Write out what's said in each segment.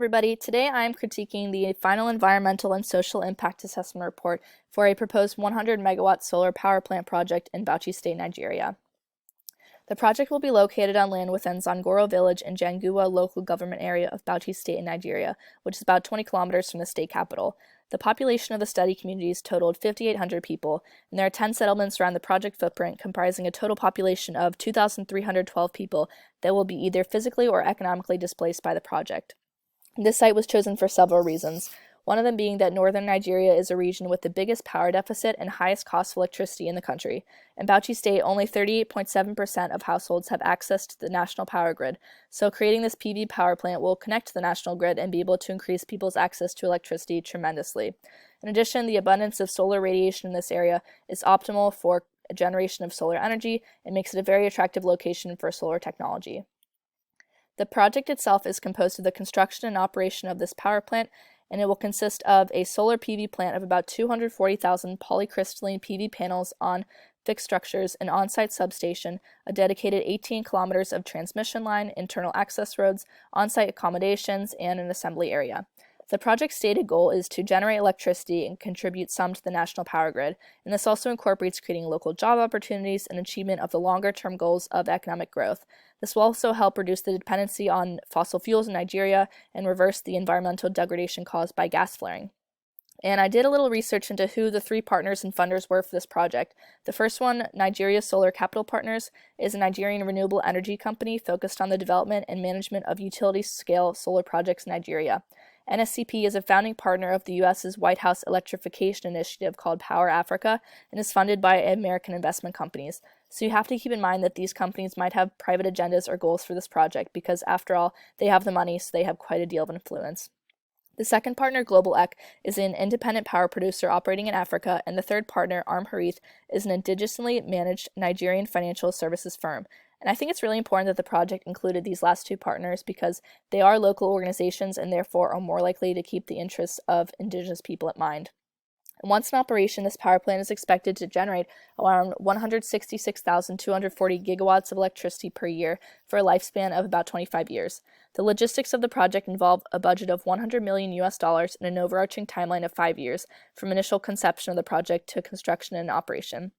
Everybody, today I am critiquing the final environmental and social impact assessment report for a proposed 100 megawatt solar power plant project in Bauchi State, Nigeria. The project will be located on land within Zangoro Village in Janguwa local government area of Bauchi State in Nigeria, which is about 20 kilometers from the state capital. The population of the study communities totaled 5,800 people, and there are 10 settlements around the project footprint comprising a total population of 2,312 people that will be either physically or economically displaced by the project. This site was chosen for several reasons, one of them being that northern Nigeria is a region with the biggest power deficit and highest cost of electricity in the country. In Bauchi State, only 38.7% of households have access to the national power grid, so creating this PV power plant will connect to the national grid and be able to increase people's access to electricity tremendously. In addition, the abundance of solar radiation in this area is optimal for generation of solar energy and makes it a very attractive location for solar technology. The project itself is composed of the construction and operation of this power plant, and it will consist of a solar PV plant of about 240,000 polycrystalline PV panels on fixed structures, an on-site substation, a dedicated 18 kilometers of transmission line, internal access roads, on-site accommodations, and an assembly area. The project's stated goal is to generate electricity and contribute some to the national power grid, and this also incorporates creating local job opportunities and achievement of the longer-term goals of economic growth. This will also help reduce the dependency on fossil fuels in Nigeria and reverse the environmental degradation caused by gas flaring. And I did a little research into who the three partners and funders were for this project. The first one, Nigeria Solar Capital Partners, is a Nigerian renewable energy company focused on the development and management of utility-scale solar projects in Nigeria. NSCP is a founding partner of the U.S.'s White House electrification initiative called Power Africa and is funded by American investment companies. So you have to keep in mind that these companies might have private agendas or goals for this project because, after all, they have the money, so they have quite a deal of influence. The second partner, Global Ec, is an independent power producer operating in Africa, and the third partner, Arm Harith, is an indigenously managed Nigerian financial services firm. And I think it's really important that the project included these last two partners because they are local organizations and therefore are more likely to keep the interests of indigenous people at mind. And once in operation, this power plant is expected to generate around 166,240 gigawatts of electricity per year for a lifespan of about 25 years. The logistics of the project involve a budget of $100 million and an overarching timeline of 5 years from initial conception of the project to construction and operation.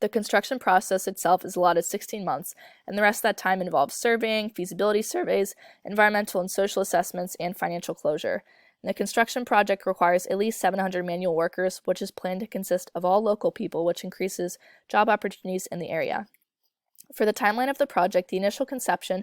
The construction process itself is allotted 16 months, and the rest of that time involves surveying, feasibility surveys, environmental and social assessments, and financial closure. And the construction project requires at least 700 manual workers, which is planned to consist of all local people, which increases job opportunities in the area. For the timeline of the project, the initial conception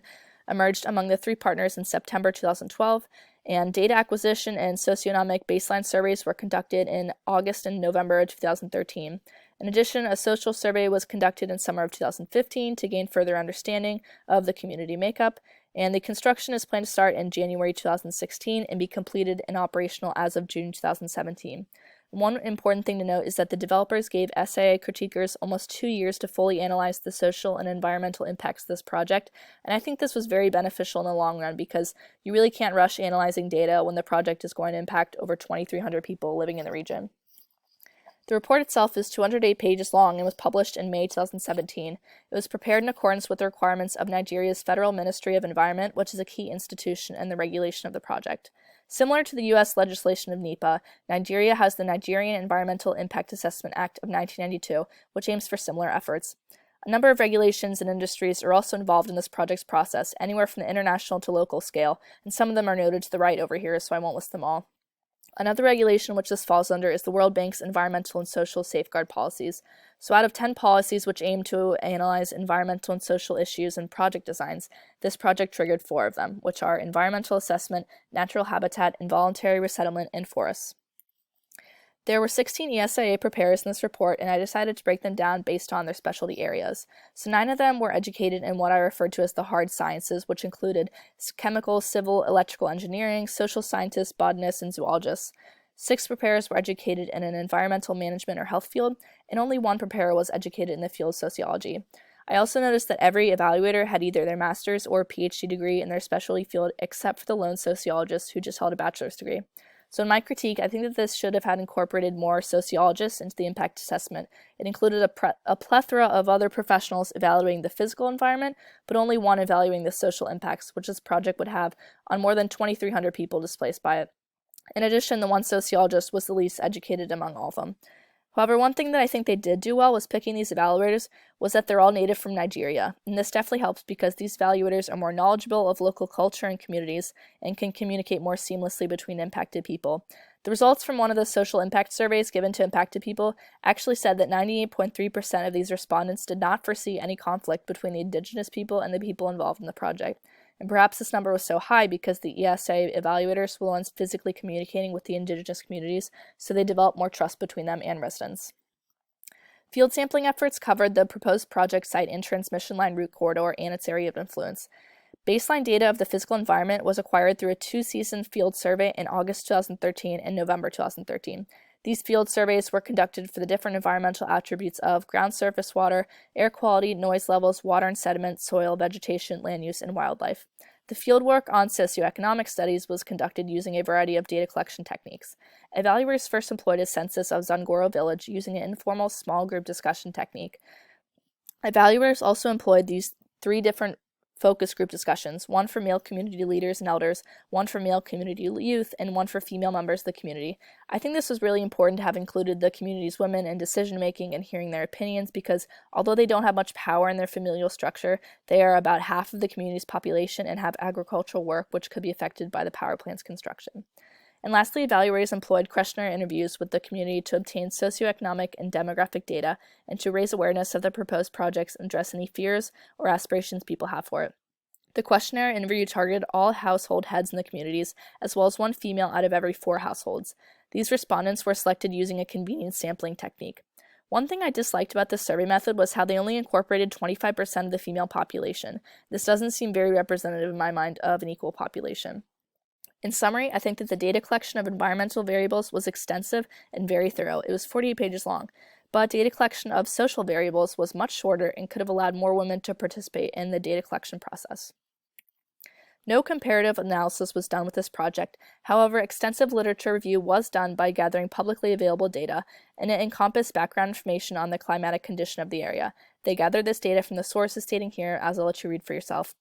emerged among the three partners in September 2012, and data acquisition and socioeconomic baseline surveys were conducted in August and November of 2013. In addition, a social survey was conducted in summer of 2015 to gain further understanding of the community makeup, and the construction is planned to start in January 2016 and be completed and operational as of June 2017. One important thing to note is that the developers gave ESIA critiquers almost 2 years to fully analyze the social and environmental impacts of this project, and I think this was very beneficial in the long run because you really can't rush analyzing data when the project is going to impact over 2,300 people living in the region. The report itself is 208 pages long and was published in May 2017. It was prepared in accordance with the requirements of Nigeria's Federal Ministry of Environment, which is a key institution in the regulation of the project. Similar to the U.S. legislation of NEPA, Nigeria has the Nigerian Environmental Impact Assessment Act of 1992, which aims for similar efforts. A number of regulations and industries are also involved in this project's process, anywhere from the international to local scale, and some of them are noted to the right over here, so I won't list them all. Another regulation which this falls under is the World Bank's environmental and social safeguard policies. So out of 10 policies which aim to analyze environmental and social issues and project designs, this project triggered 4 of them, which are environmental assessment, natural habitat, involuntary resettlement, and forests. There were 16 ESIA preparers in this report, and I decided to break them down based on their specialty areas. So 9 of them were educated in what I referred to as the hard sciences, which included chemical, civil, electrical engineering, social scientists, botanists, and zoologists. 6 preparers were educated in an environmental management or health field, and only 1 preparer was educated in the field of sociology. I also noticed that every evaluator had either their master's or PhD degree in their specialty field except for the lone sociologist who just held a bachelor's degree. So in my critique, I think that this should have had incorporated more sociologists into the impact assessment. It included a plethora of other professionals evaluating the physical environment, but only one evaluating the social impacts, which this project would have on more than 2,300 people displaced by it. In addition, the one sociologist was the least educated among all of them. However, one thing that I think they did do well was picking these evaluators was that they're all native from Nigeria, and this definitely helps because these evaluators are more knowledgeable of local culture and communities and can communicate more seamlessly between impacted people. The results from one of the social impact surveys given to impacted people actually said that 98.3% of these respondents did not foresee any conflict between the indigenous people and the people involved in the project. And perhaps this number was so high because the ESIA evaluators were the ones physically communicating with the indigenous communities, so they developed more trust between them and residents. Field sampling efforts covered the proposed project site and transmission line route corridor and its area of influence. Baseline data of the physical environment was acquired through a 2-season field survey in August 2013 and November 2013. These field surveys were conducted for the different environmental attributes of ground surface water, air quality, noise levels, water and sediment, soil, vegetation, land use, and wildlife. The fieldwork on socioeconomic studies was conducted using a variety of data collection techniques. Evaluators first employed a census of Zangoro village using an informal small group discussion technique. Evaluators also employed these 3 different focus group discussions, one for male community leaders and elders, one for male community youth, and one for female members of the community. I think this was really important to have included the community's women in decision-making and hearing their opinions because although they don't have much power in their familial structure, they are about half of the community's population and have agricultural work which could be affected by the power plant's construction. And lastly, evaluators employed questionnaire interviews with the community to obtain socioeconomic and demographic data and to raise awareness of the proposed projects and address any fears or aspirations people have for it. The questionnaire interview targeted all household heads in the communities, as well as 1 female out of every 4 households. These respondents were selected using a convenient sampling technique. One thing I disliked about this survey method was how they only incorporated 25% of the female population. This doesn't seem very representative in my mind of an equal population. In summary, I think that the data collection of environmental variables was extensive and very thorough. It was 48 pages long. But data collection of social variables was much shorter and could have allowed more women to participate in the data collection process. No comparative analysis was done with this project. However, extensive literature review was done by gathering publicly available data, and it encompassed background information on the climatic condition of the area. They gathered this data from the sources stating here, as I'll let you read for yourself.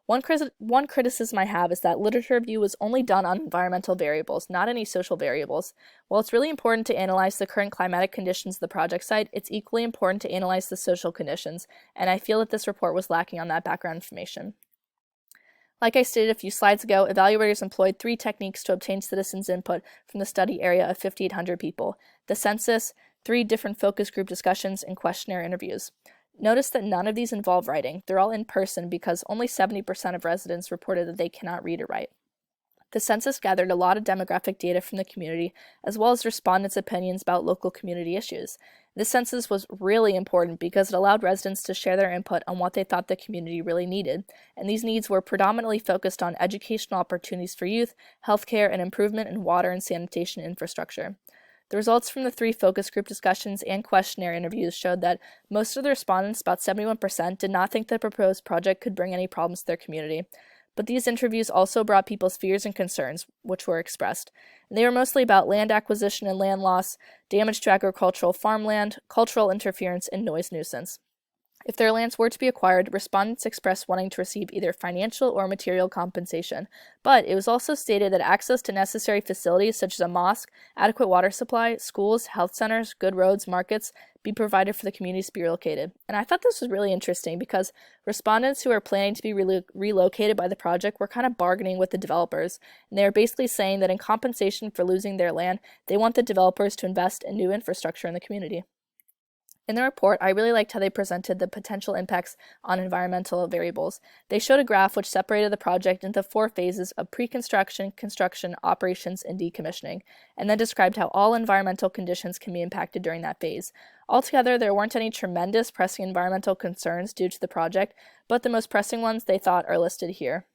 One criticism I have is that literature review was only done on environmental variables, not any social variables. While it's really important to analyze the current climatic conditions of the project site, it's equally important to analyze the social conditions, and I feel that this report was lacking on that background information. Like I stated a few slides ago, evaluators employed 3 techniques to obtain citizens' input from the study area of 5,800 people: the census, 3 different focus group discussions, and questionnaire interviews. Notice that none of these involve writing. They're all in person because only 70% of residents reported that they cannot read or write. The census gathered a lot of demographic data from the community, as well as respondents' opinions about local community issues. This census was really important because it allowed residents to share their input on what they thought the community really needed, and these needs were predominantly focused on educational opportunities for youth, healthcare, and improvement in water and sanitation infrastructure. The results from the 3 focus group discussions and questionnaire interviews showed that most of the respondents, about 71%, did not think the proposed project could bring any problems to their community. But these interviews also brought people's fears and concerns, which were expressed. And they were mostly about land acquisition and land loss, damage to agricultural farmland, cultural interference, and noise nuisance. If their lands were to be acquired, respondents expressed wanting to receive either financial or material compensation. But it was also stated that access to necessary facilities such as a mosque, adequate water supply, schools, health centers, good roads, markets be provided for the communities to be relocated. And I thought this was really interesting because respondents who are planning to be relocated by the project were kind of bargaining with the developers. And they were basically saying that in compensation for losing their land, they want the developers to invest in new infrastructure in the community. In the report, I really liked how they presented the potential impacts on environmental variables. They showed a graph which separated the project into 4 phases of pre-construction, construction, operations, and decommissioning, and then described how all environmental conditions can be impacted during that phase. Altogether, there weren't any tremendous pressing environmental concerns due to the project, but the most pressing ones they thought are listed here.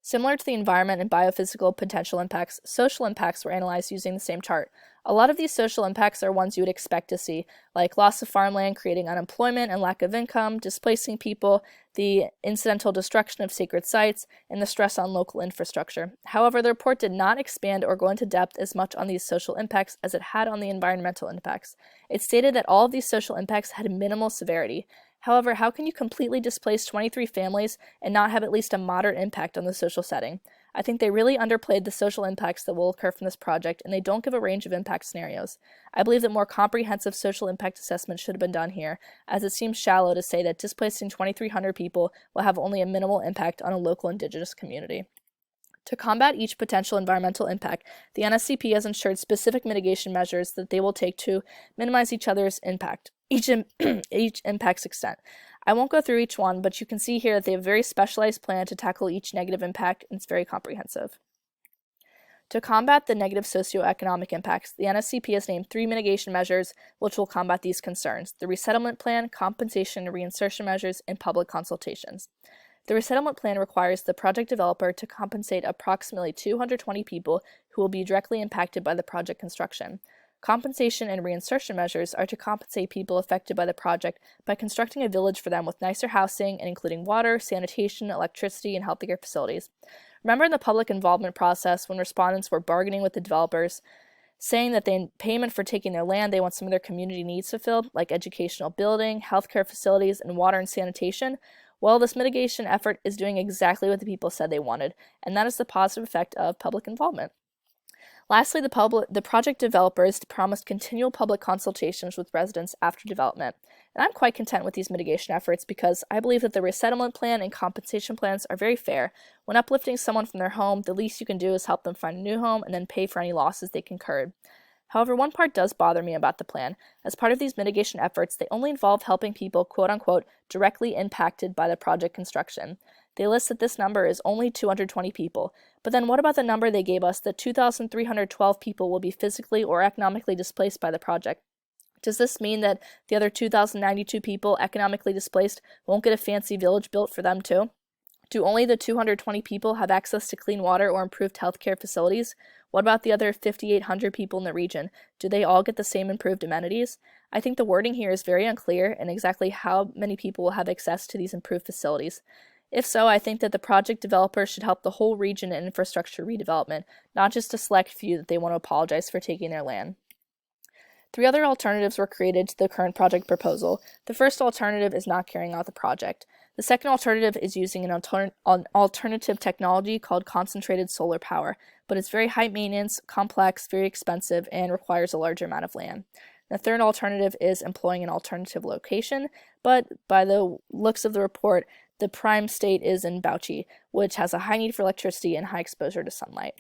Similar to the environment and biophysical potential impacts, social impacts were analyzed using the same chart. A lot of these social impacts are ones you would expect to see, like loss of farmland creating unemployment and lack of income, displacing people, the incidental destruction of sacred sites, and the stress on local infrastructure. However, the report did not expand or go into depth as much on these social impacts as it had on the environmental impacts. It stated that all of these social impacts had minimal severity. However, how can you completely displace 23 families and not have at least a moderate impact on the social setting? I think they really underplayed the social impacts that will occur from this project, and they don't give a range of impact scenarios. I believe that more comprehensive social impact assessment should have been done here, as it seems shallow to say that displacing 2,300 people will have only a minimal impact on a local indigenous community. To combat each potential environmental impact, the NSCP has ensured specific mitigation measures that they will take to minimize each other's impact, each impact's extent. I won't go through each one, but you can see here that they have a very specialized plan to tackle each negative impact, and it's very comprehensive. To combat the negative socioeconomic impacts, the NSCP has named 3 mitigation measures which will combat these concerns: the resettlement plan, compensation and reinsertion measures, and public consultations. The resettlement plan requires the project developer to compensate approximately 220 people who will be directly impacted by the project construction. Compensation and reinsertion measures are to compensate people affected by the project by constructing a village for them with nicer housing and including water, sanitation, electricity, and healthcare facilities. Remember in the public involvement process when respondents were bargaining with the developers, saying that in payment for taking their land, they want some of their community needs fulfilled, like educational building, healthcare facilities, and water and sanitation? Well, this mitigation effort is doing exactly what the people said they wanted, and that is the positive effect of public involvement. Lastly, the project developers promised continual public consultations with residents after development. And I'm quite content with these mitigation efforts because I believe that the resettlement plan and compensation plans are very fair. When uplifting someone from their home, the least you can do is help them find a new home and then pay for any losses they incurred. However, one part does bother me about the plan. As part of these mitigation efforts, they only involve helping people, quote-unquote, directly impacted by the project construction. They list that this number is only 220 people, but then what about the number they gave us that 2,312 people will be physically or economically displaced by the project? Does this mean that the other 2,092 people economically displaced won't get a fancy village built for them too? Do only the 220 people have access to clean water or improved healthcare facilities? What about the other 5,800 people in the region? Do they all get the same improved amenities? I think the wording here is very unclear in exactly how many people will have access to these improved facilities. If so, I think that the project developers should help the whole region in infrastructure redevelopment, not just a select few that they want to apologize for taking their land. 3 other alternatives were created to the current project proposal. The first alternative is not carrying out the project. The second alternative is using an alternative technology called concentrated solar power, but it's very high maintenance, complex, very expensive, and requires a larger amount of land. The third alternative is employing an alternative location, but by the looks of the report, the prime state is in Bauchi, which has a high need for electricity and high exposure to sunlight.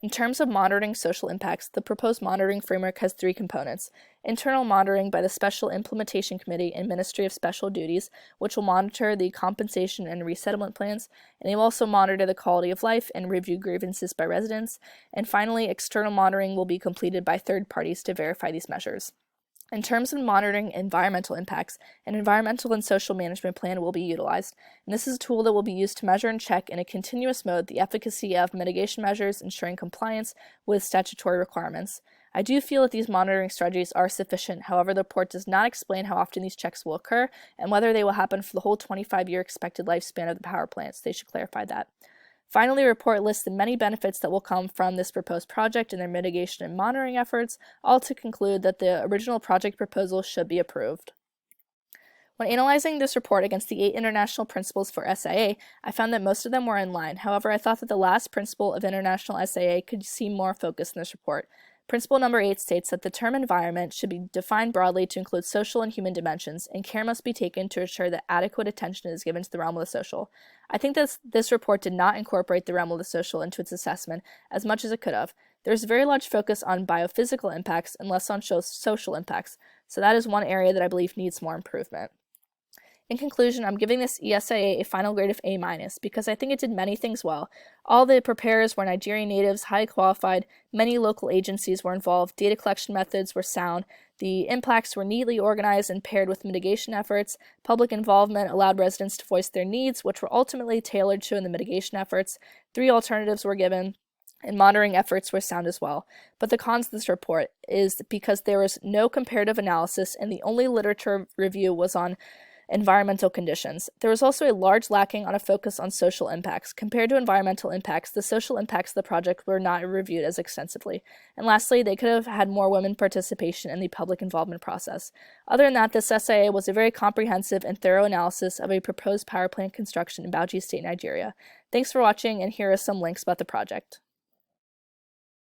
In terms of monitoring social impacts, the proposed monitoring framework has 3 components: internal monitoring by the Special Implementation Committee and Ministry of Special Duties, which will monitor the compensation and resettlement plans, and they will also monitor the quality of life and review grievances by residents, and finally, external monitoring will be completed by third parties to verify these measures. In terms of monitoring environmental impacts, an environmental and social management plan will be utilized, and this is a tool that will be used to measure and check in a continuous mode the efficacy of mitigation measures, ensuring compliance with statutory requirements. I do feel that these monitoring strategies are sufficient. However, the report does not explain how often these checks will occur and whether they will happen for the whole 25-year expected lifespan of the power plants. They should clarify that. Finally, the report lists the many benefits that will come from this proposed project and their mitigation and monitoring efforts, all to conclude that the original project proposal should be approved. When analyzing this report against the 8 international principles for SIA, I found that most of them were in line. However, I thought that the last principle of international SIA could seem more focused in this report. Principle number 8 states that the term environment should be defined broadly to include social and human dimensions, and care must be taken to ensure that adequate attention is given to the realm of the social. I think that this report did not incorporate the realm of the social into its assessment as much as it could have. There is a very large focus on biophysical impacts and less on social impacts, so that is one area that I believe needs more improvement. In conclusion, I'm giving this ESIA a final grade of A- because I think it did many things well. All the preparers were Nigerian natives, highly qualified, many local agencies were involved, data collection methods were sound, The impacts were neatly organized and paired with mitigation efforts. Public involvement allowed residents to voice their needs, which were ultimately tailored to in the mitigation efforts. 3 alternatives were given, and monitoring efforts were sound as well. But the cons of this report is because there was no comparative analysis and the only literature review was on environmental conditions. There was also a large lacking on a focus on social impacts. Compared to environmental impacts, the social impacts of the project were not reviewed as extensively. And lastly, they could have had more women participation in the public involvement process. Other than that, this SIA was a very comprehensive and thorough analysis of a proposed power plant construction in Bauchi State, Nigeria. Thanks for watching, and here are some links about the project.